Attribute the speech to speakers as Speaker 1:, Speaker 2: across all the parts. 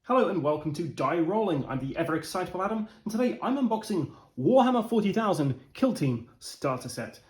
Speaker 1: Hello and welcome to Die Rollin. I'm the ever excitable Adam, and today I'm unboxing Warhammer 40,000 Kill Team starter set.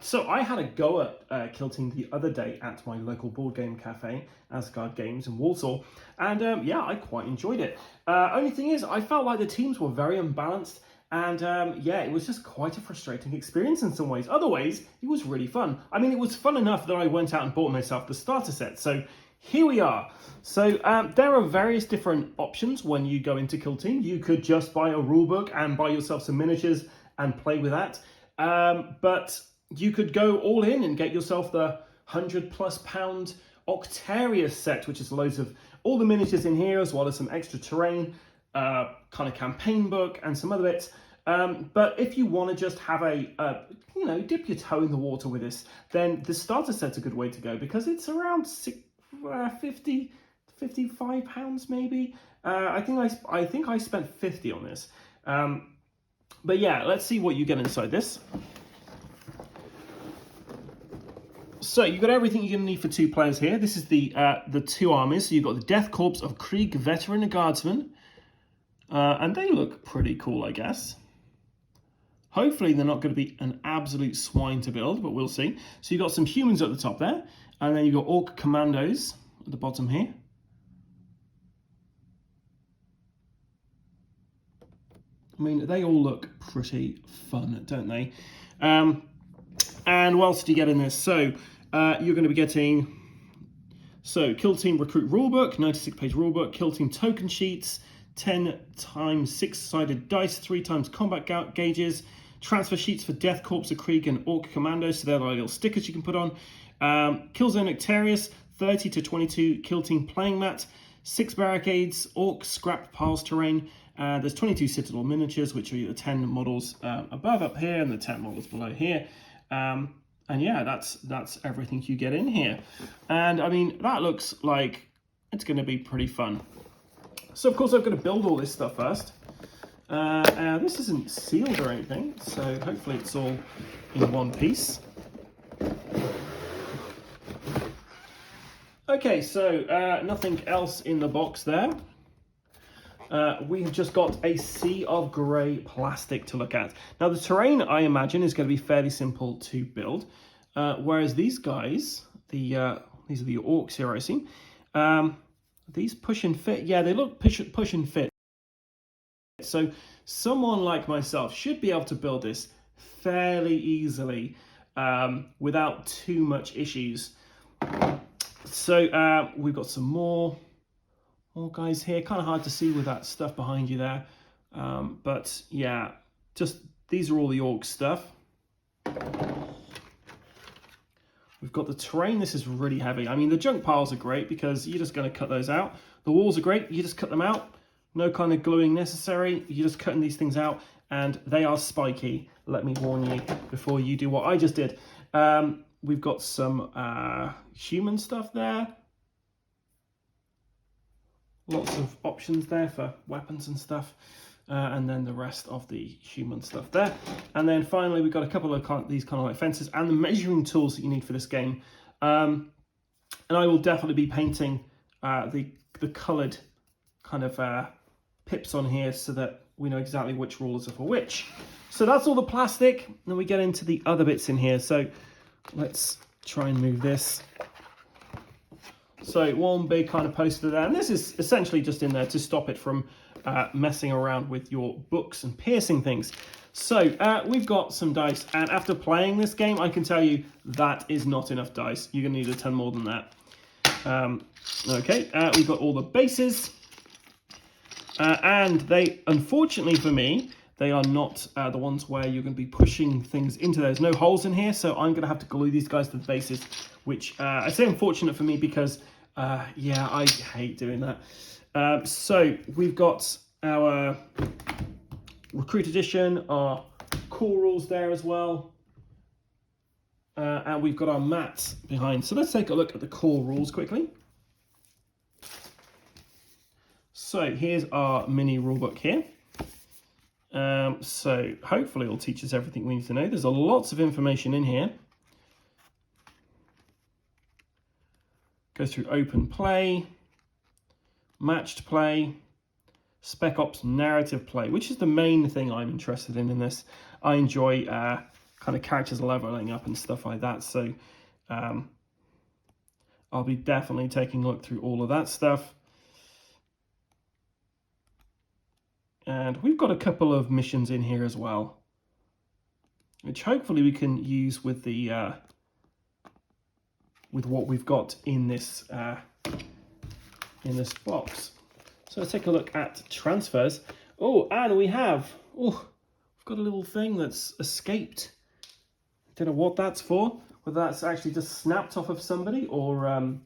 Speaker 1: So I had a go at Kill Team the other day at my local board game cafe, Asgard Games in Walsall, and yeah, I quite enjoyed it. Only thing is, I felt like the teams were very unbalanced, and yeah, it was just quite a frustrating experience in some ways. Other ways, it was really fun. I mean, it was fun enough that I went out and bought myself the starter set, so here we are. So there are various different options when you go into Kill Team. You could just buy a rulebook and buy yourself some miniatures and play with that. But you could go all in and get yourself the £100+ Octarius set, which is loads of all the miniatures in here, as well as some extra terrain, kind of campaign book and some other bits. But if you want to just have dip your toe in the water with this, then the starter set's a good way to go because it's around £55 maybe. I think I spent 50 on this. But yeah, let's see what you get inside this. So you've got everything you're going to need for two players here. This is the two armies. So you've got the Death Corps of Krieg Veteran and Guardsmen. And they look pretty cool, I guess. Hopefully they're not going to be an absolute swine to build, but we'll see. So you've got some humans at the top there. And then you've got Orc Commandos at the bottom here. I mean, they all look pretty fun, don't they? And what else do you get in this? So you're going to be getting Kill Team Recruit Rulebook, 96-page rulebook, Kill Team token sheets, 10 times 6-sided dice, 3 times combat gauges, transfer sheets for Death Corps of Krieg and Orc Commandos, so they're like little stickers you can put on. Kill Zone Octarius, 30 to 22 Kill Team playing mat, 6 barricades, Orc scrap piles terrain. There's 22 Citadel miniatures, which are the 10 models above up here and the 10 models below here. And yeah, that's everything you get in here. And I mean, that looks like it's going to be pretty fun. So of course I've got to build all this stuff first. This isn't sealed or anything, so hopefully it's all in one piece. Okay, so nothing else in the box there. We've just got a sea of grey plastic to look at. Now the terrain, I imagine, is going to be fairly simple to build, whereas these guys, these are the orcs here, I see. These push and fit, yeah, they look push and fit. So someone like myself should be able to build this fairly easily without too much issues. So we've got some more guys here. Kind of hard to see with that stuff behind you there. But yeah, just these are all the orc stuff. We've got the terrain. This is really heavy. I mean, the junk piles are great because you're just going to cut those out. The walls are great. You just cut them out. No kind of gluing necessary. You're just cutting these things out, and they are spiky. Let me warn you before you do what I just did. We've got some human stuff there. Lots of options there for weapons and stuff. And then the rest of the human stuff there. And then finally, we've got a couple of these kind of like fences and the measuring tools that you need for this game. And I will definitely be painting the coloured kind of pips on here so that we know exactly which rulers are for which. So that's all the plastic. Then we get into the other bits in here. So let's try and move this. So one big kind of poster there. And this is essentially just in there to stop it from messing around with your books and piercing things. So we've got some dice, and after playing this game, I can tell you that is not enough dice. You're going to need a ton more than that. Okay, we've got all the bases, and they, unfortunately for me, they are not the ones where you're going to be pushing things into. There's no holes in here, so I'm going to have to glue these guys to the bases, which I say unfortunate for me because, yeah, I hate doing that. So we've got our Recruit Edition, our core rules there as well. And we've got our mats behind. So let's take a look at the core rules quickly. So here's our mini rulebook here. So hopefully it'll teach us everything we need to know. There's lots of information in here. Goes through open play. matched play, Spec Ops narrative play, which is the main thing I'm interested in this. I enjoy kind of characters leveling up and stuff like that, so I'll be definitely taking a look through all of that stuff. And we've got a couple of missions in here as well, which hopefully we can use with the with what we've got in this box. So let's take a look at transfers. Oh, and we've got a little thing that's escaped. Don't know what that's for. Whether that's actually just snapped off of somebody or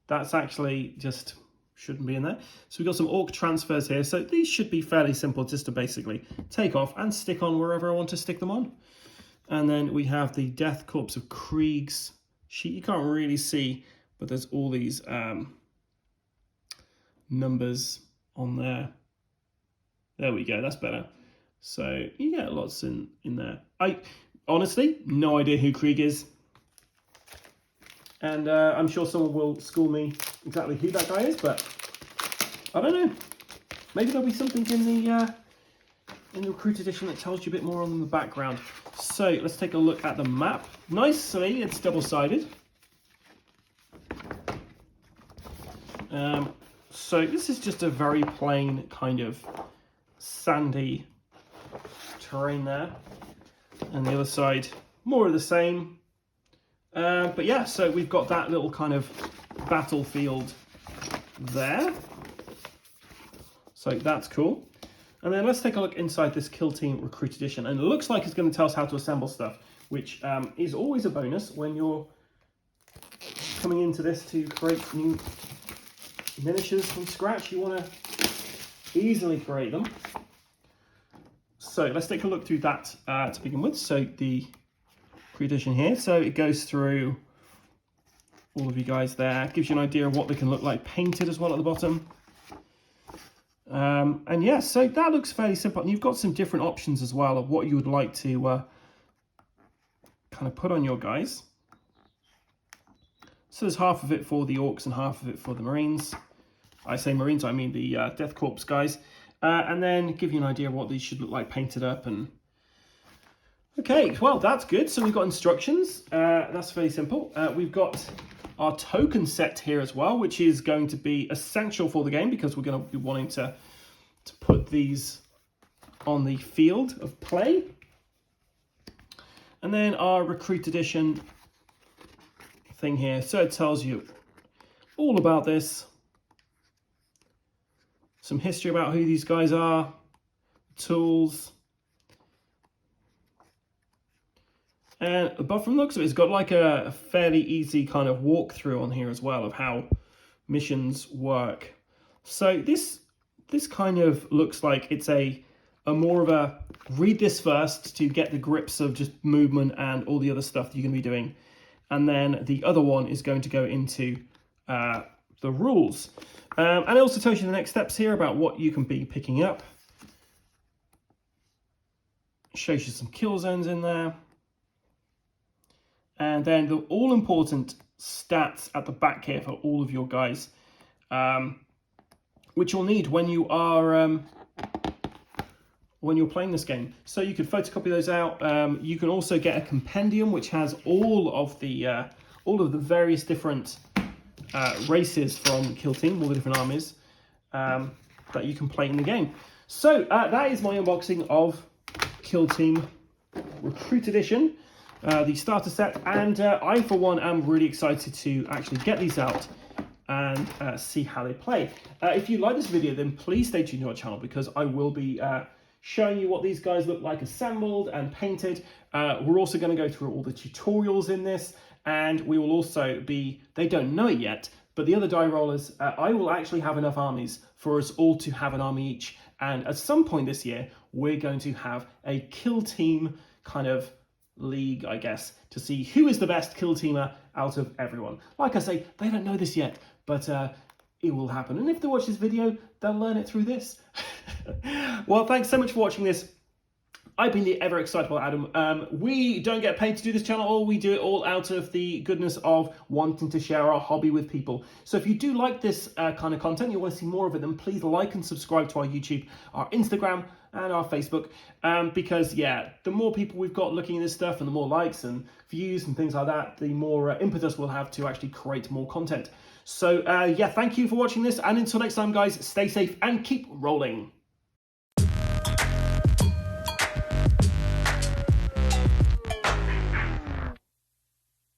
Speaker 1: that's actually just shouldn't be in there. So we've got some orc transfers here. So these should be fairly simple, just to basically take off and stick on wherever I want to stick them on. And then we have the Death Corpse of Krieg's sheet. You can't really see, but there's all these numbers on there. There we go, that's better. So you get lots in there. I honestly, no idea who Krieg is. And I'm sure someone will school me exactly who that guy is, but I don't know. Maybe there'll be something in the Recruit Edition that tells you a bit more on the background. So let's take a look at the map. Nicely, it's double-sided. So this is just a very plain kind of sandy terrain there. And the other side, more of the same. But yeah, so we've got that little kind of battlefield there. So that's cool. And then let's take a look inside this Kill Team Recruit Edition. And it looks like it's going to tell us how to assemble stuff, which is always a bonus when you're coming into this to create new miniatures from scratch. You want to easily create them. So let's take a look through that to begin with. So the Edition here, so it goes through all of you guys there, gives you an idea of what they can look like painted as well at the bottom. And yeah, so that looks fairly simple, and you've got some different options as well of what you would like to kind of put on your guys. So there's half of it for the orcs and half of it for the marines. I say marines, I mean the Death Corps guys, and then give you an idea of what these should look like painted up. And okay, well, that's good. So we've got instructions. That's fairly simple. We've got our token set here as well, which is going to be essential for the game because we're going to be wanting to put these on the field of play. And then our Recruit Edition thing here. So it tells you all about this. Some history about who these guys are, tools. And above from the looks of it, it's got like a fairly easy kind of walkthrough on here as well of how missions work. So this kind of looks like it's a more of a read this first to get the grips of just movement and all the other stuff that you're going to be doing. And then the other one is going to go into the rules. And it also tells you the next steps here about what you can be picking up. Shows you some kill zones in there. And then the all-important stats at the back here for all of your guys, which you'll need when you are when you're playing this game. So you can photocopy those out. You can also get a compendium which has all of the various different races from Kill Team, all the different armies that you can play in the game. So that is my unboxing of Kill Team Recruit Edition. The starter set, and I for one am really excited to actually get these out and see how they play. If you like this video, then please stay tuned to our channel because I will be showing you what these guys look like assembled and painted. We're also going to go through all the tutorials in this, and we will also be, they don't know it yet, but the other die rollers, I will actually have enough armies for us all to have an army each, and at some point this year we're going to have a kill team kind of league, I guess, to see who is the best kill teamer out of everyone. Like I say, they don't know this yet, but it will happen. And if they watch this video, they'll learn it through this. Well, thanks so much for watching this. I've been the ever excitable Adam. We don't get paid to do this channel, we do it all out of the goodness of wanting to share our hobby with people. So if you do like this kind of content, you want to see more of it, then please like and subscribe to our YouTube, our Instagram, and our Facebook. Because yeah, the more people we've got looking at this stuff, and the more likes and views and things like that, the more impetus we'll have to actually create more content. So yeah, thank you for watching this, and until next time, guys, stay safe and keep rolling.